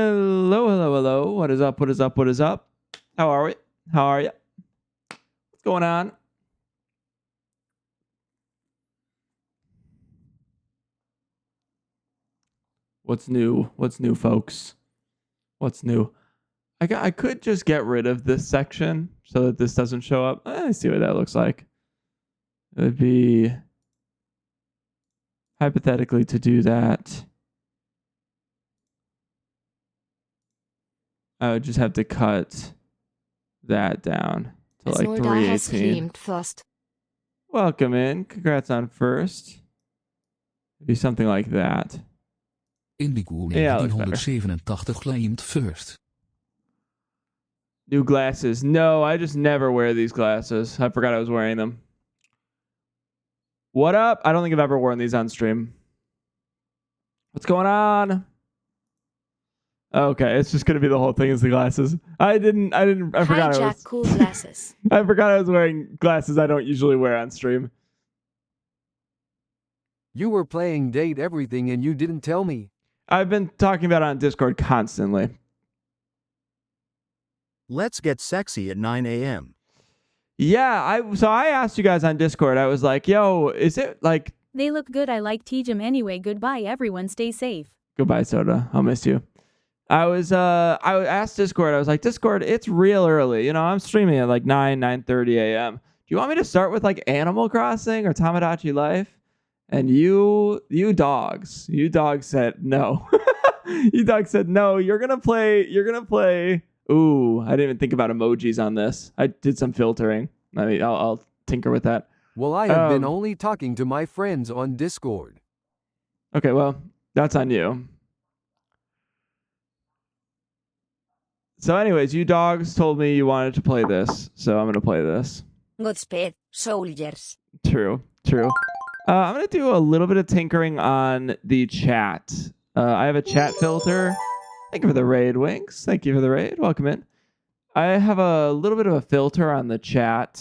Hello, hello, hello. What is up? What is up? What is up? How are we? How are you? What's going on? What's new? What's new, folks? What's new? I could just get rid of this section so that this doesn't show up. Let's see what that looks like. It would be hypothetically to do that. I would just have to cut that down to like 318. Welcome in. Congrats on first. Be something like that. Indigo Yeah, 1987 claimed first. New glasses. No, I just never wear these glasses. I forgot I was wearing them. What up? I don't think I've ever worn these on stream. What's going on? Okay, it's just gonna be the whole thing is the glasses. I forgot I was cool glasses. I forgot I was wearing glasses I don't usually wear on stream. You were playing Date Everything and you didn't tell me. I've been talking about it on Discord constantly. Let's get sexy at 9 a.m. Yeah, I asked you guys on Discord. I was like, yo, is it like They look good. I like Tejum anyway. Goodbye, everyone. Stay safe. goodbye, Soda. I'll miss you. I asked Discord, I was like, Discord, it's real early. You know, I'm streaming at like 9:30 a.m. Do you want me to start with like Animal Crossing or Tamagotchi Life? And you dogs said no. You dogs said no, you're gonna play. Ooh, I didn't even think about emojis on this. I did some filtering. I mean, I'll tinker with that. Well, I have been only talking to my friends on Discord. Okay, well, that's on you. So anyways, you dogs told me you wanted to play this, so I'm going to play this. Godspeed, soldiers. True. I'm going to do a little bit of tinkering on the chat. I have a chat filter. Thank you for the raid, Winks. Thank you for the raid. Welcome in. I have a little bit of a filter on the chat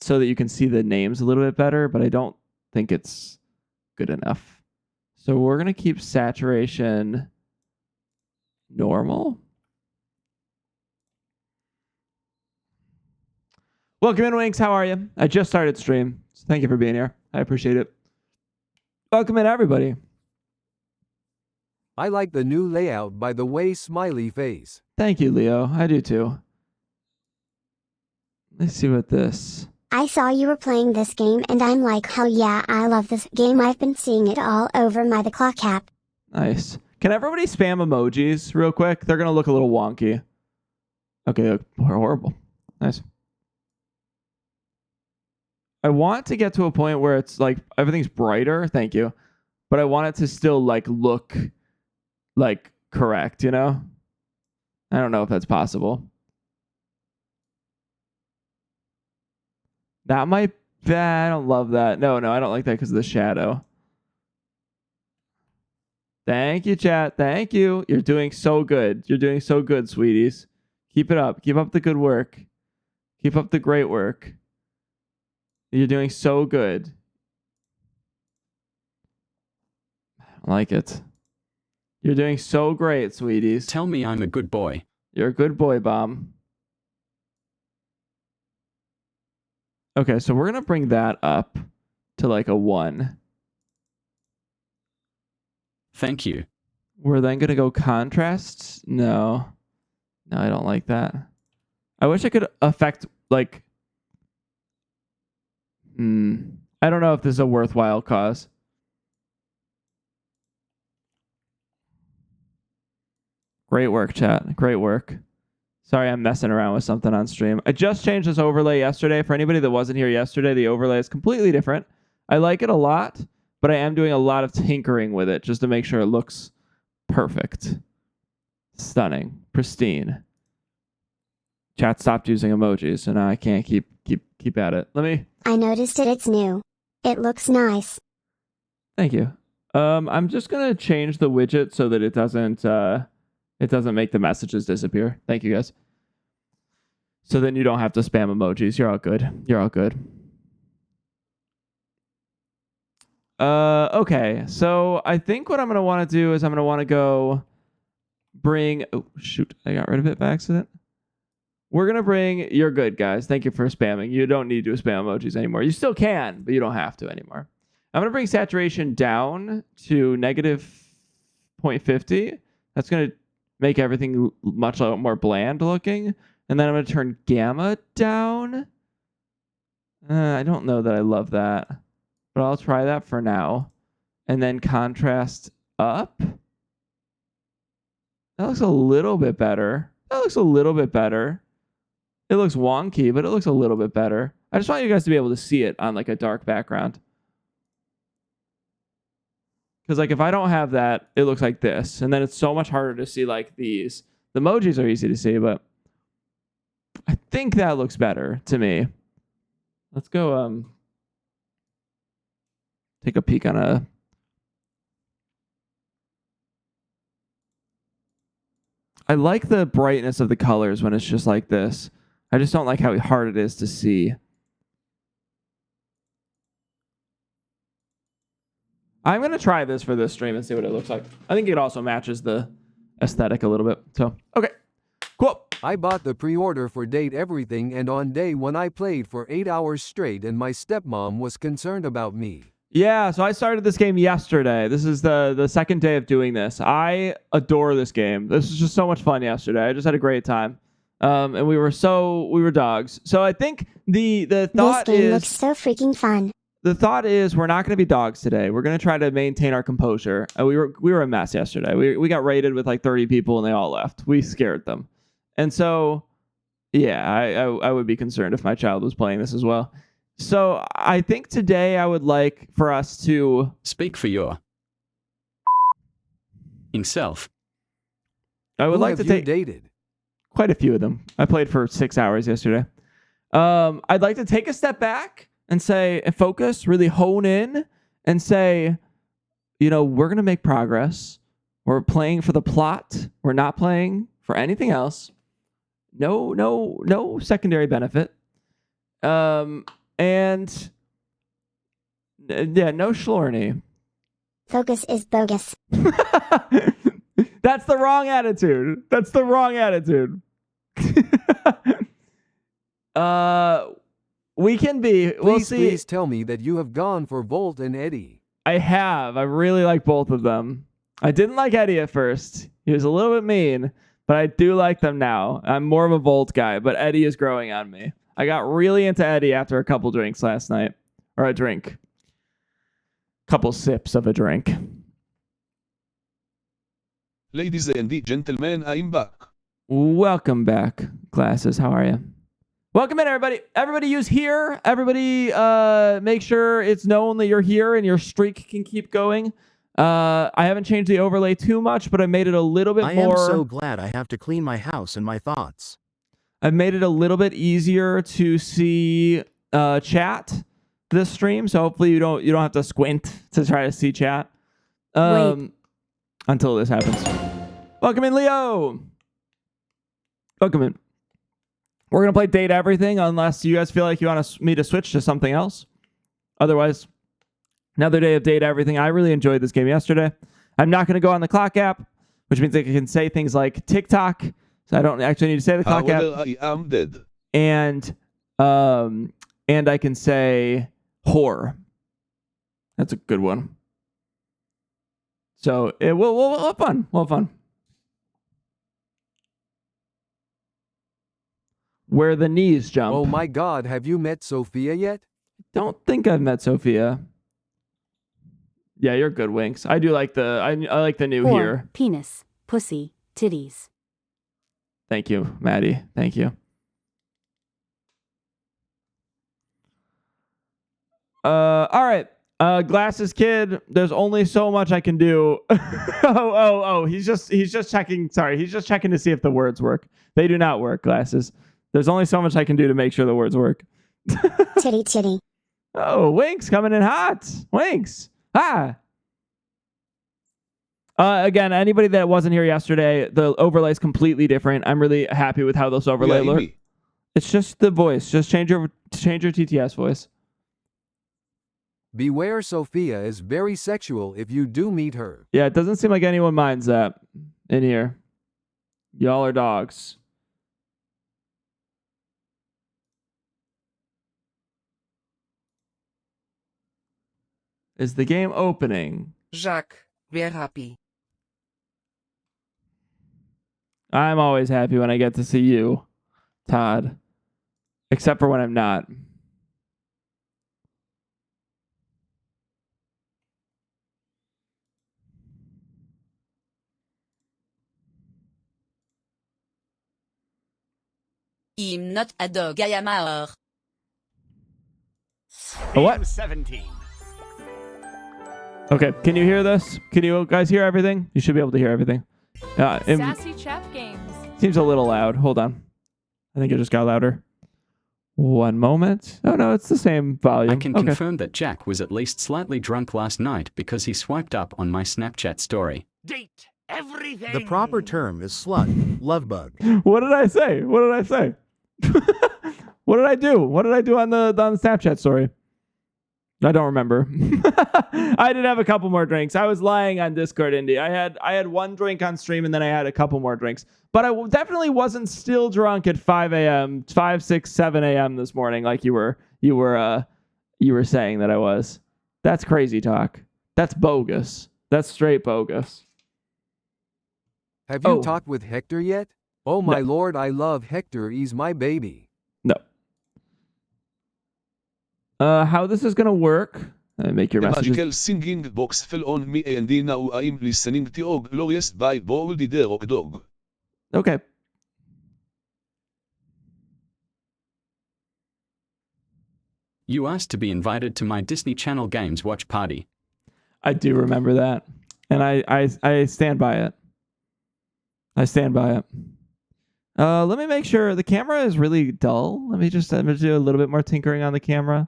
so that you can see the names a little bit better, but I don't think it's good enough. So we're going to keep saturation normal. Welcome in, Winks. How are you? I just started stream. So thank you for being here. I appreciate it. Welcome in, everybody. I like the new layout, by the way, smiley face. Thank you, Leo. I do too. Let's see what this... I saw you were playing this game and I'm like, hell yeah, I love this game. I've been seeing it all over my The Clock app. Nice. Can everybody spam emojis real quick? They're going to look a little wonky. Okay, they look horrible. Nice. I want to get to a point where it's like everything's brighter. Thank you. But I want it to still like look like correct, you know? I don't know if that's possible. That might be, I don't love that. No, I don't like that because of the shadow. Thank you, chat. Thank you. You're doing so good. You're doing so good, sweeties. Keep it up. Keep up the good work. Keep up the great work. You're doing so good. I don't like it. You're doing so great, sweeties. Tell me I'm a good boy. You're a good boy, Bomb. Okay, so we're going to bring that up to like a 1. Thank you. We're then going to go contrasts. No, I don't like that. I wish I could affect like... I don't know if this is a worthwhile cause. Great work, chat. Great work. Sorry, I'm messing around with something on stream. I just changed this overlay yesterday. For anybody that wasn't here yesterday, the overlay is completely different. I like it a lot, but I am doing a lot of tinkering with it just to make sure it looks perfect. Stunning. Pristine. Chat stopped using emojis, so now I can't keep at it. I noticed it. It's new. It looks nice. Thank you. I'm just gonna change the widget so that it doesn't make the messages disappear. Thank you, guys. So then you don't have to spam emojis. You're all good. Okay. So I think what I'm gonna want to do is I'm gonna want to go bring... Oh, shoot. I got rid of it by accident. We're going to bring... You're good, guys. Thank you for spamming. You don't need to spam emojis anymore. You still can, but you don't have to anymore. I'm going to bring saturation down to negative 0.50. That's going to make everything much more bland looking. And then I'm going to turn gamma down. I don't know that I love that, but I'll try that for now. And then contrast up. That looks a little bit better. That looks a little bit better. It looks wonky, but it looks a little bit better. I just want you guys to be able to see it on like a dark background. Because like if I don't have that, it looks like this. And then it's so much harder to see like these. The emojis are easy to see, but I think that looks better to me. Let's go take a peek on a... I like the brightness of the colors when it's just like this. I just don't like how hard it is to see. I'm going to try this for this stream and see what it looks like. I think it also matches the aesthetic a little bit. So, okay, cool. I bought the pre-order for Date Everything, and on day 1 I played for 8 hours straight and my stepmom was concerned about me. Yeah, so I started this game yesterday. This is the second day of doing this. I adore this game. This was just so much fun yesterday. I just had a great time. And we were dogs. So I think the thought This game is... looks so freaking fun. The thought is we're not going to be dogs today. We're going to try to maintain our composure. We were a mess yesterday. We got raided with like 30 people and they all left. We scared them. And so, yeah, I would be concerned if my child was playing this as well. So I think today I would like for us to... Speak for your self. I would Who like to have you take dated? quite a few of them. I played for 6 hours yesterday. I'd like to take a step back and say, and focus, really hone in and say, you know, we're going to make progress. We're playing for the plot. We're not playing for anything else. No secondary benefit. And yeah, no Schlorny. Focus is bogus. That's the wrong attitude. That's the wrong attitude. We can be. We'll see. Please tell me that you have gone for Volt and Eddie. I have. I really like both of them. I didn't like Eddie at first. He was a little bit mean, but I do like them now. I'm more of a Volt guy, but Eddie is growing on me. I got really into Eddie after a couple drinks last night. Or a drink. Couple sips of a drink. Ladies and gentlemen, I'm back. Welcome back, Glasses. How are you? Welcome in, everybody. Everybody use here. Everybody make sure it's known that you're here and your streak can keep going. I haven't changed the overlay too much, but I made it a little bit more... I am so glad I have to clean my house and my thoughts. I've made it a little bit easier to see chat this stream, so hopefully you don't have to squint to try to see chat until this happens. Welcome in, Leo. Welcome in. We're gonna play Date Everything unless you guys feel like you want me to switch to something else. Otherwise, another day of Date Everything. I really enjoyed this game yesterday. I'm not gonna go on the clock app, which means I can say things like TikTok. So I don't actually need to say the clock app. I am dead. And I can say whore. That's a good one. So we'll have fun. We'll have fun. Where the knees jump. Oh my God, have you met Sophia yet? Don't think I've met Sophia. Yeah, you're good, Winks. I do like I like the new Whore, here. penis, pussy, titties. Thank you, Maddie. Thank you. All right. Glasses kid, there's only so much I can do. oh, he's just checking. Sorry, he's just checking to see if the words work. They do not work, Glasses. There's only so much I can do to make sure the words work. Titty. Oh, Winks coming in hot. Winks. Ah. Again, anybody that wasn't here yesterday, the overlay is completely different. I'm really happy with how this overlay looks. It's just the voice. Just change your TTS voice. Beware, Sophia is very sexual if you do meet her. Yeah, it doesn't seem like anyone minds that in here. Y'all are dogs. Is the game opening? Jacques, we're happy. I'm always happy when I get to see you, Todd. Except for when I'm not. I'm not a dog, I am a whore. A what? 17. Okay, can you hear this? Can you guys hear everything? You should be able to hear everything. It Sassy Chef Games. seems a little loud. Hold on. I think it just got louder. One moment. Oh, no, it's the same volume. I can confirm that Jack was at least slightly drunk last night because he swiped up on my Snapchat story. Date everything. The proper term is slut, love bug. What did I say? What did I say? What did I do? What did I do on the Snapchat story? I don't remember. I did have a couple more drinks. I was lying on Discord, Indy. I had one drink on stream and then I had a couple more drinks. But I definitely wasn't still drunk at 5 a.m., 5, 6, 7 a.m. this morning like you were saying that I was. That's crazy talk. That's bogus. That's straight bogus. Have you talked with Hector yet? Oh my lord, I love Hector. He's my baby. No. How this is gonna work? Make your The messages. magical singing box fell on me and now I'm listening to glorious by Bold Dog. Okay. You asked to be invited to my Disney Channel Games watch party. I do remember that. And I stand by it. I stand by it. Let me make sure the camera is really dull. Let me just do a little bit more tinkering on the camera.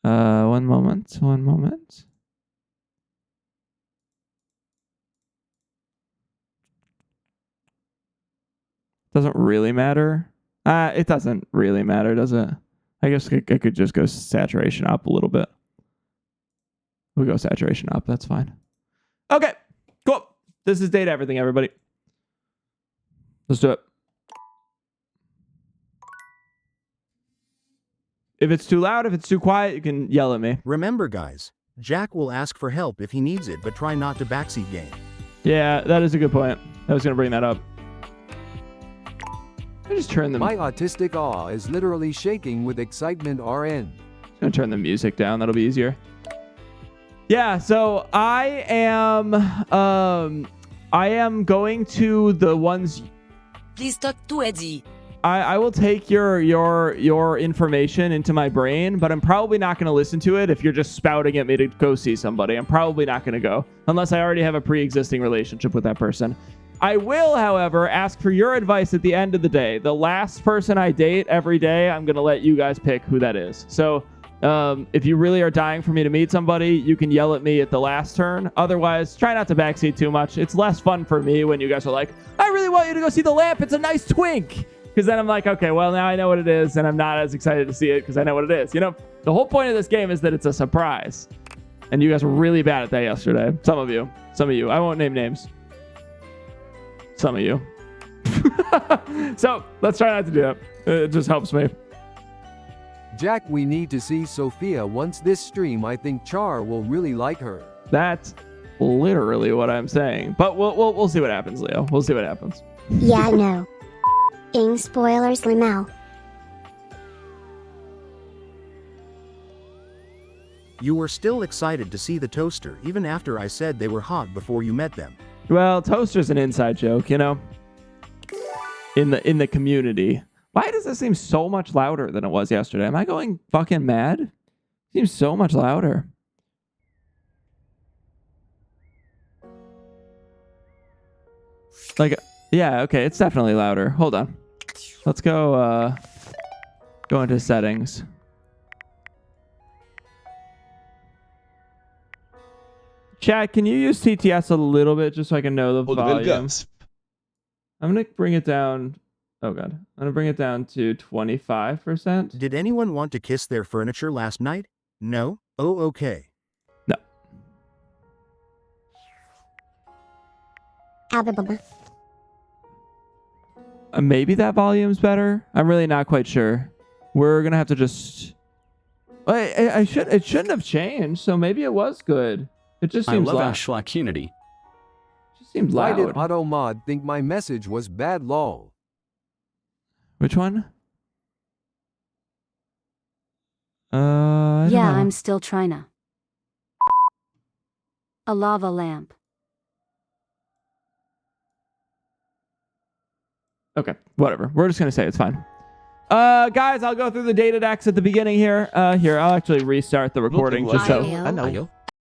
One moment. One moment. Doesn't really matter. It doesn't really matter, does it? I guess I could just go saturation up a little bit. We'll go saturation up. That's fine. Okay, cool. This is Date Everything, everybody. Let's do it. If it's too loud, if it's too quiet, you can yell at me. Remember, guys, Jack will ask for help if he needs it, but try not to backseat game. Yeah, that is a good point. I was going to bring that up. I just turn the... My autistic awe is literally shaking with excitement. RN. I'm going to turn the music down. That'll be easier. Yeah, so I am going to the ones... Please talk to Eddie. I will take your information into my brain, but I'm probably not going to listen to it if you're just spouting at me to go see somebody. I'm probably not going to go unless I already have a pre-existing relationship with that person. I will, however, ask for your advice at the end of the day. The last person I date every day, I'm going to let you guys pick who that is. So if you really are dying for me to meet somebody, you can yell at me at the last turn. Otherwise, try not to backseat too much. It's less fun for me when you guys are like, I really want you to go see the lamp. It's a nice twink. Because then I'm like, okay, well, now I know what it is, and I'm not as excited to see it because I know what it is. You know, the whole point of this game is that it's a surprise. And you guys were really bad at that yesterday. Some of you. I won't name names. Some of you. So let's try not to do that. It just helps me. Jack, we need to see Sophia once this stream. I think Char will really like her. That's literally what I'm saying. But we'll see what happens, Leo. We'll see what happens. Yeah, no. Ing spoilers, Limau. You were still excited to see the toaster even after I said they were hot before you met them. Well, toaster's an inside joke, you know, in the community. Why does this seem so much louder than it was yesterday? Am I going fucking mad? It seems so much louder. Like, yeah, okay, it's definitely louder. Hold on. Let's go into settings. Chat, can you use TTS a little bit just so I can know the volume? I'm going to bring it down. Oh, God. I'm going to bring it down to 25%. Did anyone want to kiss their furniture last night? No? Oh, okay. No. Maybe that volume's better. I'm really not quite sure. We're gonna have to just. It shouldn't have changed. So maybe it was good. It just I seems love our loud. Schlock unity. Just seems Why did loud. AutoMod think my message was bad lol? Which one? I don't Yeah, know. I'm still tryna. A lava lamp. Okay, whatever. We're just gonna say it's fine. Guys, I'll go through the data decks at the beginning here. Here, I'll actually restart the recording just so. Ayo. Ano?